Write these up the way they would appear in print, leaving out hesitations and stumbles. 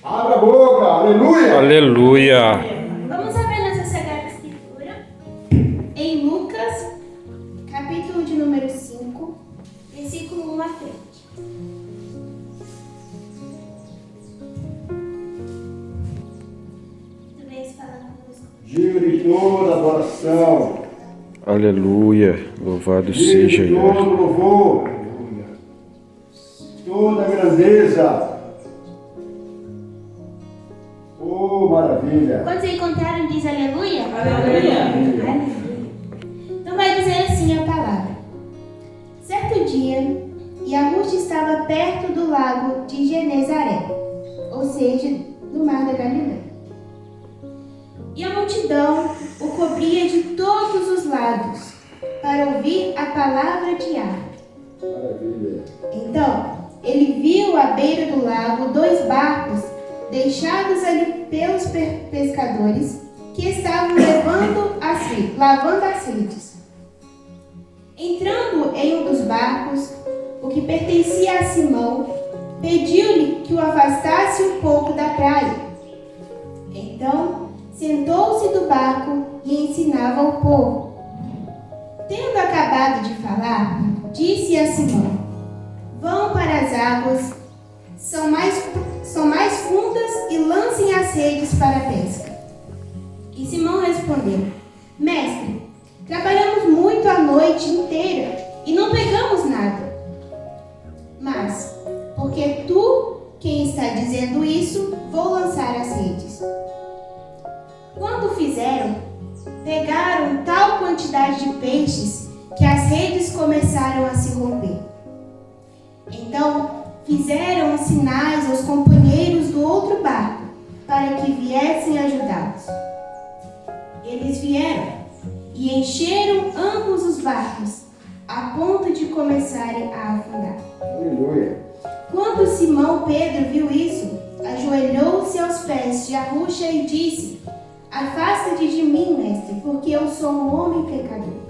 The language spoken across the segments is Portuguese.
Abra a boca, aleluia. Aleluia. Vamos abrir nossa Sagrada Escritura em Lucas, capítulo de número 5, versículo 1 à frente. Tu vens falar conosco. Digno de toda adoração. Aleluia. Louvado Digno seja de todo Yahvé. louvor. Toda grandeza. Oh, maravilha. Quando vocês encontraram, diz aleluia? Aleluia. Aleluia. Então vai dizer assim a palavra. Certo dia, Yahush estava perto do lago de Genezaré, ou seja, no mar da Galileia. E a multidão o cobria de todos os lados para ouvir a palavra de Yahvé. Maravilha. Então, ele viu à beira do lago 2 barcos deixados ali pelos pescadores que estavam lavando as redes. Entrando em um dos barcos, o que pertencia a Simão, pediu-lhe que o afastasse um pouco da praia. Então, sentou-se do barco e ensinava ao povo. Tendo acabado de falar, disse a Simão: vão para as águas, são mais fundas e lancem as redes para a pesca. E Simão respondeu: Mestre, trabalhamos muito a noite inteira e não pegamos nada. Mas, porque tu, quem está dizendo isso, vou lançar as redes. Quando fizeram, pegaram tal quantidade de peixes que as redes começaram a se romper. Então, fizeram sinais aos companheiros do outro barco para que viessem ajudá-los. Eles vieram e encheram ambos os barcos a ponto de começarem a afundar. Aleluia. Quando Simão Pedro viu isso, ajoelhou-se aos pés de Yahushua e disse: afasta-te de mim, mestre, porque eu sou um homem pecador.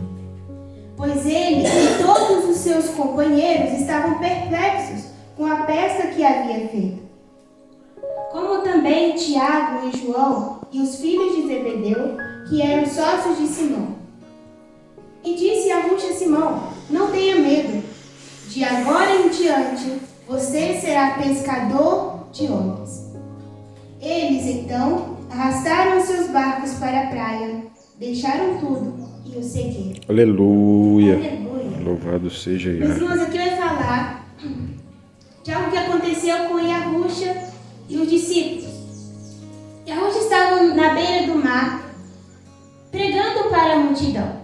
Pois ele e todos os seus companheiros estavam perplexos com a pesca que havia feito. Como também Tiago e João e os filhos de Zebedeu, que eram sócios de Simão. E disse Yahushua a Simão: não tenha medo, de agora em diante você será pescador de homens. Eles então arrastaram seus barcos para a praia, deixaram tudo e o seguiram. Aleluia. Aleluia. Louvado seja Meus Yahvé. irmãos, aqui vai falar de algo que aconteceu com Yahushua e os discípulos. Yahushua estava na beira do mar, pregando para a multidão.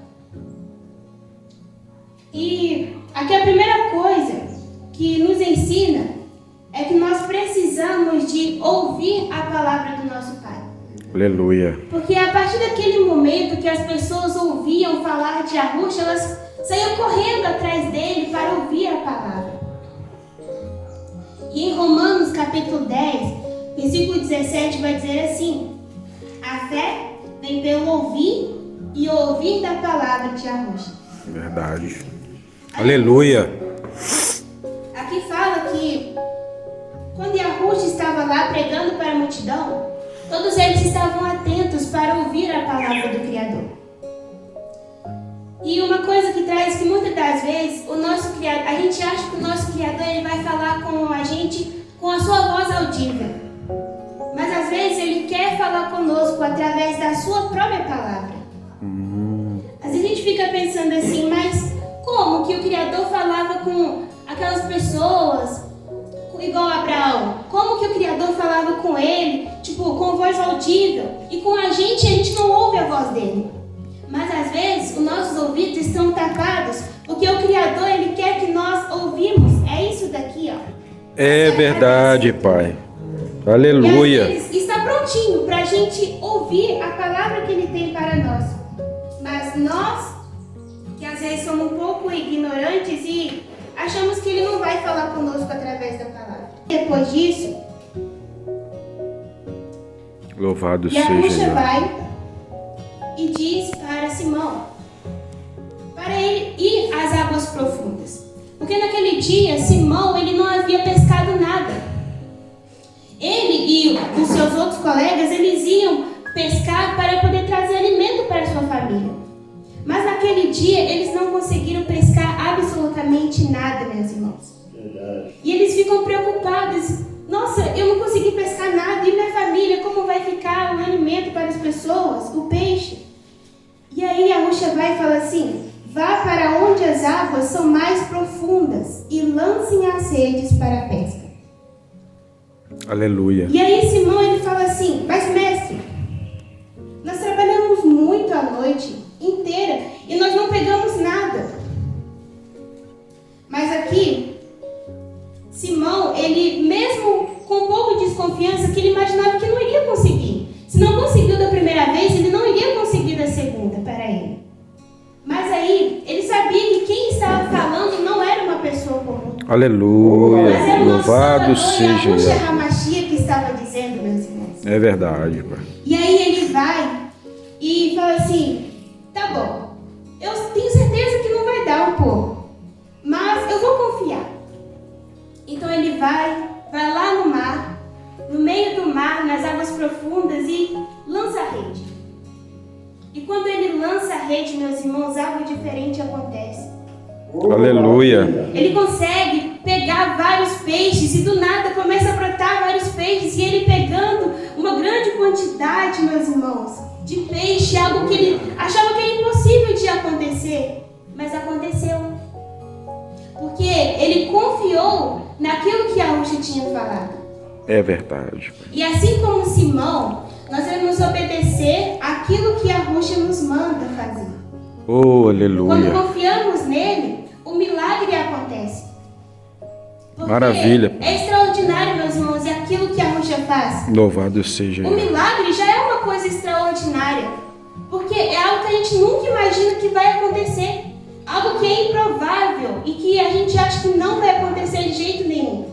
E aqui a primeira coisa que nos ensina é que nós precisamos de ouvir a palavra do nosso Pai. Aleluia. Porque a partir daquele momento que as pessoas ouviam falar de Yahushua, elas saíam correndo atrás dele para ouvir a palavra. E em Romanos capítulo 10, versículo 17 vai dizer assim: a fé vem pelo ouvir e ouvir da palavra de Yahushua. Verdade. Aleluia. Aqui fala que quando Yahushua estava lá pregando para a multidão, todos eles estavam atentos para ouvir a palavra do Criador. E uma coisa que traz que muitas das vezes o nosso Criador, a gente acha que o nosso Criador ele vai falar com a gente com a sua voz audível. Mas às vezes ele quer falar conosco através da sua própria palavra. Às vezes a gente fica pensando assim, mas como que o Criador falava com aquelas pessoas igual a Abraão? Como que o Criador falava com ele, com voz audível? E com a gente não ouve a voz dele. Mas às vezes os nossos ouvidos estão tapados, porque o Criador ele quer que nós ouvimos. É isso daqui, ó. É verdade, Pai. Aleluia. E às vezes está prontinho para a gente ouvir a palavra que ele tem para nós. Mas nós, que às vezes somos um pouco ignorantes e achamos que ele não vai falar conosco através da palavra. Depois disso, Louvado seja Yahushua Yahvé. vai e diz para Simão para ele ir às águas profundas. Porque naquele dia, Simão ele não havia pescado nada. Ele e os seus outros colegas, eles iam pescar para poder trazer alimento para a sua família. Mas naquele dia, eles não conseguiram pescar absolutamente nada, meus irmãos. Verdade. E eles ficam preocupados. Nossa, eu não consegui pescar nada. E minha família, como vai ficar o alimento para as pessoas? O peixe? E aí a Ruxa vai e fala assim: vá para onde as águas são mais profundas e lancem as redes para a pesca. Aleluia. E aí Simão, ele fala assim: mas mestre, nós trabalhamos muito a noite inteira e nós não pegamos nada. Mas aqui, Simão, ele mesmo com um pouco de desconfiança, que ele imaginava que não iria conseguir. Se não conseguiu da primeira vez, ele não iria conseguir da segunda para ele. Mas aí, ele sabia que quem estava falando não era uma pessoa comum. Aleluia. Mas era o nosso Louvado Salvador, seja Yahushua Yahweh. HaMashiach que estava dizendo, meus irmãos. É verdade, Pai. E aí ele vai e fala assim: tá bom, eu tenho certeza que não vai dar um pouco, mas eu vou confiar. Então ele vai lá no mar, no meio do mar, nas águas profundas, e lança a rede. E quando ele lança a rede, meus irmãos, algo diferente acontece. Aleluia. Ele consegue pegar vários peixes e do nada começa a brotar vários peixes, e ele pegando uma grande quantidade, meus irmãos, de peixe, algo que ele achava que era impossível de acontecer, mas aconteceu. Porque ele confiou naquilo que a Ruxa tinha falado. É verdade, Pai. E assim como Simão, nós devemos obedecer aquilo que a Ruxa nos manda fazer. Oh, Quando aleluia. confiamos nele, o milagre acontece. Porque Maravilha. é extraordinário, meus irmãos, e aquilo que a Ruxa faz. Louvado seja O Yahweh. milagre já é uma coisa extraordinária, porque é algo que a gente nunca imagina que vai acontecer. Algo que é improvável e que a gente acha que não vai acontecer de jeito nenhum.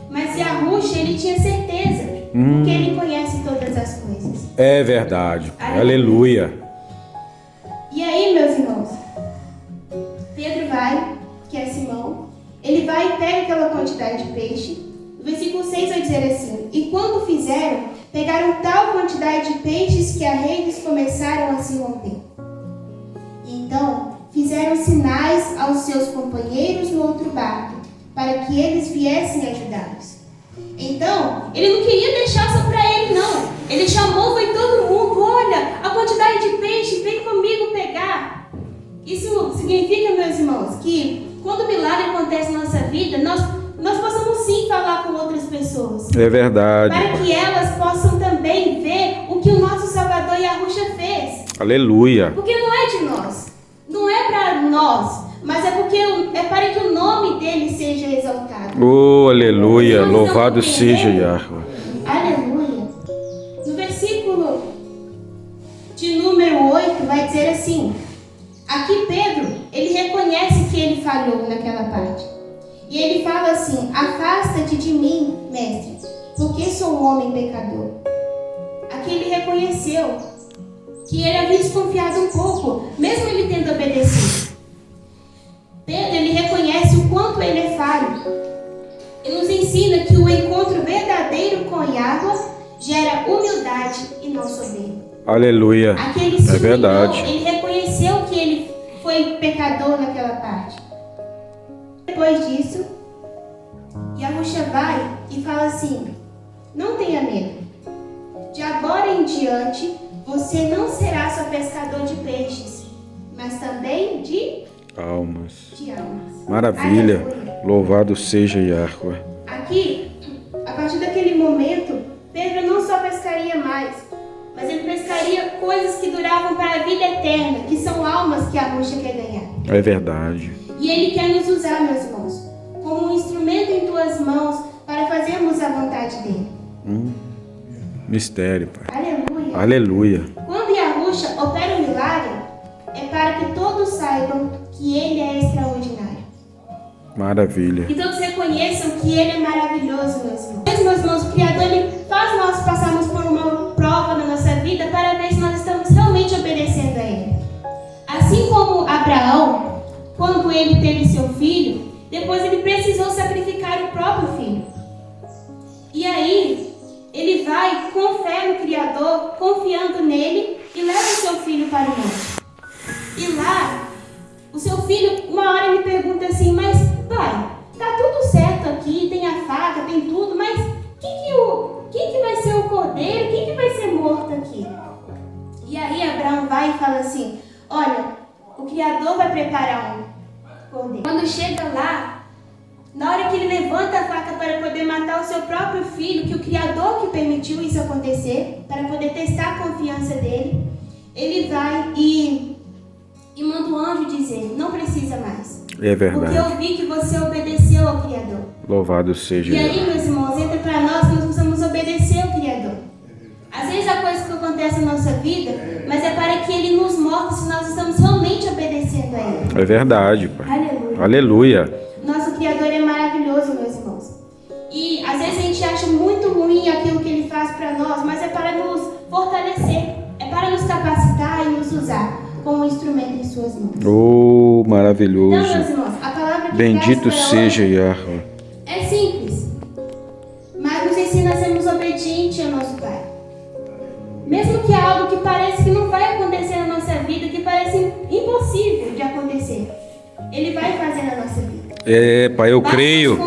Mas se a Ruxa, ele tinha certeza, porque ele conhece todas as coisas. É verdade, Pai. Aleluia. E aí, meus irmãos, Pedro vai, que é Simão, ele vai e pega aquela quantidade de peixe. O versículo 6 vai dizer assim: e quando fizeram, pegaram tal quantidade de peixes que as redes começaram a se romper. E então, fizeram sinais aos seus companheiros no outro barco, para que eles viessem ajudá-los. Então, ele não queria deixar só para ele, não. Ele chamou, foi todo mundo: olha, a quantidade de peixe, vem comigo pegar. Isso significa, meus irmãos, que quando o milagre acontece na nossa vida, nós possamos sim falar com outras pessoas. É verdade. Para que elas possam também ver o que o nosso Salvador Yahushua fez. Aleluia. Porque não é de nós, não é para nós, mas é para que o nome dele seja exaltado. Oh, aleluia. Louvado seja Yahweh. Aleluia. No versículo de número 8 vai dizer assim: aqui Pedro, ele reconhece que ele falhou naquela parte. E ele fala assim: afasta-te de mim, mestre, porque sou um homem pecador. Aqui ele reconheceu que ele havia desconfiado um pouco, mesmo ele tendo obedecido. Pedro, ele reconhece o quanto ele é falho. E nos ensina que o encontro verdadeiro com Yahweh gera humildade e não soberba. Aleluia. Aqui ele É verdade. ele reconheceu que ele foi pecador naquela parte. Depois disso, Yahushua vai e fala assim: não tenha medo. De agora em diante, você não será só pescador de peixes, mas também de Almas. almas. Maravilha. Aleluia. Louvado seja Yahweh. Aqui, a partir daquele momento, Pedro não só pescaria mais, mas ele pescaria coisas que duravam para a vida eterna, que são almas que a Ruxa quer ganhar. É verdade. E ele quer nos usar, meus irmãos, como um instrumento em tuas mãos para fazermos a vontade dele. Mistério, Pai. Aleluia. Aleluia. Quando Yahushua opera o milagre, é para que todos saibam que ele é extraordinário. Maravilha. Que todos reconheçam que ele é maravilhoso, meus irmãos. Meus irmãos, o Criador, ele faz nós passarmos por uma prova na nossa vida para ver se nós estamos realmente obedecendo a ele. Assim como Abraão, quando ele teve seu filho, depois ele precisou sacrificar o próprio filho. E aí, com fé no Criador, confiando nele, e leva o seu filho para o monte. E lá, o seu filho, uma hora me pergunta assim, mas pai, tá tudo certo aqui, tem a faca, tem tudo, mas quem que vai ser o cordeiro? Quem que vai ser morto aqui? E aí Abraão vai e fala assim, olha, o Criador vai preparar um cordeiro. Quando chega lá, na hora que ele levanta a faca para poder matar o seu próprio filho, que o Criador que permitiu isso acontecer, para poder testar a confiança dele, ele vai e manda o anjo dizer, não precisa mais. É verdade. Porque eu vi que você obedeceu ao Criador. Louvado seja E aí, meus irmãos, entra para nós que nós precisamos obedecer ao Criador. Às vezes há coisas que acontecem na nossa vida, mas é para que Ele nos mostre se nós estamos realmente obedecendo a Ele. É verdade, pai. Aleluia. Aleluia. Nosso Criador é maravilhoso, meus irmãos. E às vezes a gente acha muito ruim aquilo que Ele faz para nós, mas é para nos fortalecer, é para nos capacitar e nos usar como um instrumento em suas mãos. Oh, Então, maravilhoso. meus irmãos, a palavra que Bendito traz para seja hoje Yahweh. é simples, mas nos ensina a sermos obedientes ao nosso Pai. Mesmo que é algo que parece que não vai acontecer na nossa vida, que parece impossível de acontecer, Ele vai fazer na nossa vida. É, pai, eu creio.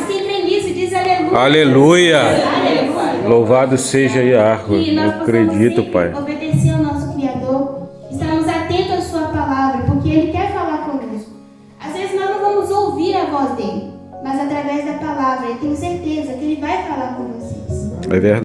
Quem crê nisso diz aleluia. Aleluia. Aleluia. Louvado seja Yahweh. E nós Eu possamos acredito, sempre pai. obedecer ao nosso Criador, estarmos atentos à sua palavra, porque Ele quer falar conosco. Às vezes nós não vamos ouvir a voz dele, mas através da palavra, eu tenho certeza que Ele vai falar com vocês. É verdade.